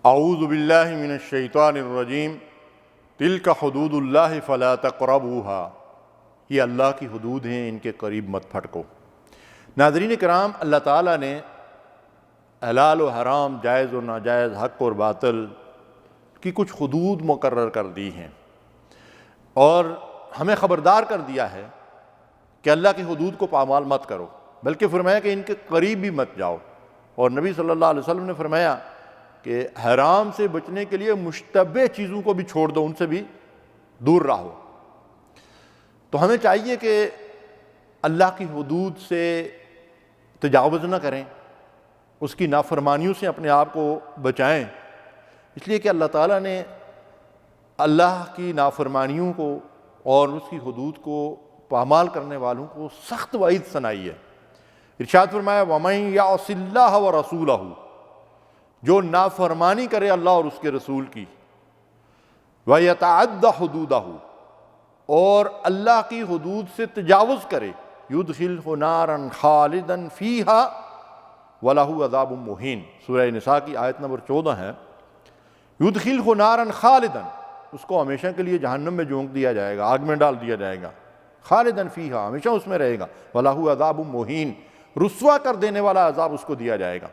اعوذ باللہ من الشیطان الرجیم تلک حدود اللہ فلا تقربوها، یہ اللہ کی حدود ہیں، ان کے قریب مت پھٹکو۔ ناظرین کرام، اللہ تعالیٰ نے حلال و حرام، جائز و ناجائز، حق اور باطل کی کچھ حدود مقرر کر دی ہیں اور ہمیں خبردار کر دیا ہے کہ اللہ کی حدود کو پامال مت کرو، بلکہ فرمایا کہ ان کے قریب بھی مت جاؤ۔ اور نبی صلی اللہ علیہ وسلم نے فرمایا کہ حرام سے بچنے کے لیے مشتبہ چیزوں کو بھی چھوڑ دو، ان سے بھی دور رہو۔ تو ہمیں چاہیے کہ اللہ کی حدود سے تجاوز نہ کریں، اس کی نافرمانیوں سے اپنے آپ کو بچائیں، اس لیے کہ اللہ تعالیٰ نے اللہ کی نافرمانیوں کو اور اس کی حدود کو پامال کرنے والوں کو سخت وعید سنائی ہے۔ ارشاد فرمایا وَمَن يَعْصِ اللَّهَ وَرَسُولَهُ، جو نافرمانی کرے اللہ اور اس کے رسول کی، وَيَتَعَدَّ حُدُودَهُ، اور اللہ کی حدود سے تجاوز کرے، يُدْخِلْهُ نَارًا خَالِدًا فِيهَا وَلَهُ عَذَابٌ مُّهِينٌ، سورہ نساء کی آیت نمبر 14 ہے۔ يُدْخِلْهُ نَارًا خَالِدًا، اس کو ہمیشہ کے لیے جہنم میں جھونک دیا جائے گا، آگ میں ڈال دیا جائے گا، خالداً فیہا، ہمیشہ اس میں رہے گا، وَلَهُ عَذَابٌ مُّهِينٌ، رسوا کر دینے والا عذاب اس کو دیا جائے گا۔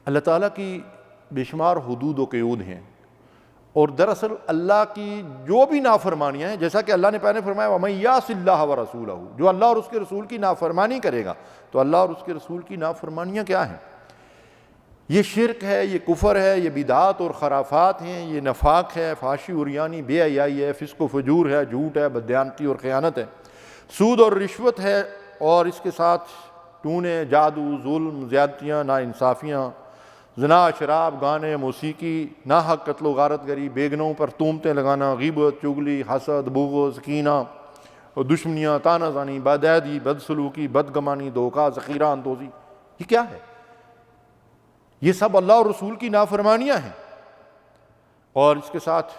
اللہ تعالیٰ کی بے شمار حدود و قیود ہیں، اور دراصل اللہ کی جو بھی نافرمانیاں ہیں، جیسا کہ اللہ نے پہلے فرمایا وَمَن يَعْصِ اللَّهَ وَرَسُولَهُ، جو اللہ اور اس کے رسول کی نافرمانی کرے گا، تو اللہ اور اس کے رسول کی نافرمانیاں کیا ہیں؟ یہ شرک ہے، یہ کفر ہے، یہ بدعات اور خرافات ہیں، یہ نفاق ہے، فحاشی عریانی، بے حیائی ہے، فسق و فجور ہے، جھوٹ ہے، بددیانتی اور خیانت ہے، سود اور رشوت ہے، اور اس کے ساتھ ٹونے، جادو، ظلم، زیادتیاں، ناانصافیاں، زنا، شراب، گانے، موسیقی، ناحق قتل و غارت گری، بیگنوں پر تہمتیں لگانا، غیبت، چغلی، حسد، بغض، کینہ اور دشمنیاں، طعنہ زنی، بدعہدی، بدسلوکی، بدگمانی، دھوکہ، ذخیرہ اندوزی، یہ کیا ہے؟ یہ سب اللہ اور رسول کی نافرمانیاں ہیں۔ اور اس کے ساتھ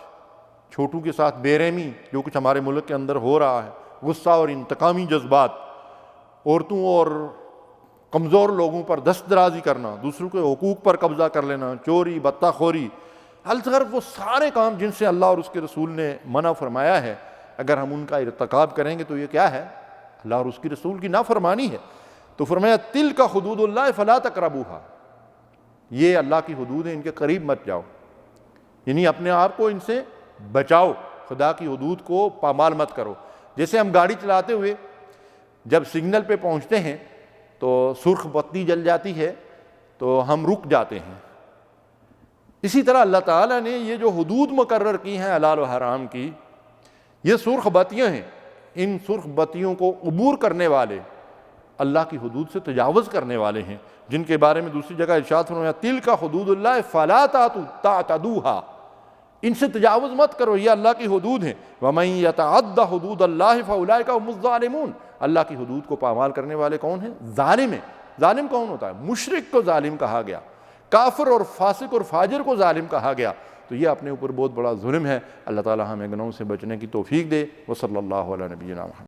چھوٹوں کے ساتھ بے رحمی، جو کچھ ہمارے ملک کے اندر ہو رہا ہے، غصہ اور انتقامی جذبات، عورتوں اور کمزور لوگوں پر دست درازی کرنا، دوسروں کے حقوق پر قبضہ کر لینا، چوری، بطہ خوری، الغرض وہ سارے کام جن سے اللہ اور اس کے رسول نے منع فرمایا ہے، اگر ہم ان کا ارتکاب کریں گے تو یہ کیا ہے؟ اللہ اور اس کے رسول کی نافرمانی ہے۔ تو فرمایا تلک حدود اللہ فلا تقربوها، یہ اللہ کی حدود ہیں، ان کے قریب مت جاؤ، یعنی اپنے آپ کو ان سے بچاؤ، خدا کی حدود کو پامال مت کرو۔ جیسے ہم گاڑی چلاتے ہوئے جب سگنل پہ پہنچتے ہیں تو سرخ بتی جل جاتی ہے تو ہم رک جاتے ہیں، اسی طرح اللہ تعالیٰ نے یہ جو حدود مقرر کی ہیں حلال و حرام کی، یہ سرخ بتیاں ہیں، ان سرخ بتیوں کو عبور کرنے والے اللہ کی حدود سے تجاوز کرنے والے ہیں، جن کے بارے میں دوسری جگہ ارشاد فرمایا تلک حدود اللہ فلا تعتدوها، ان سے تجاوز مت کرو، یہ اللہ کی حدود ہیں۔ وَمَن يَتَعَدَّ حُدُودَ اللَّهِ فَأُولَٰئِكَ هُمُ الظَّالِمُونَ، اللہ کی حدود کو پامال کرنے والے کون ہیں؟ ظالم ہیں۔ ظالم کون ہوتا ہے؟ مشرک کو ظالم کہا گیا، کافر اور فاسق اور فاجر کو ظالم کہا گیا، تو یہ اپنے اوپر بہت بڑا ظلم ہے۔ اللہ تعالی ہمیں گناہوں سے بچنے کی توفیق دے۔ وصلی اللہ علی نبینا محمد۔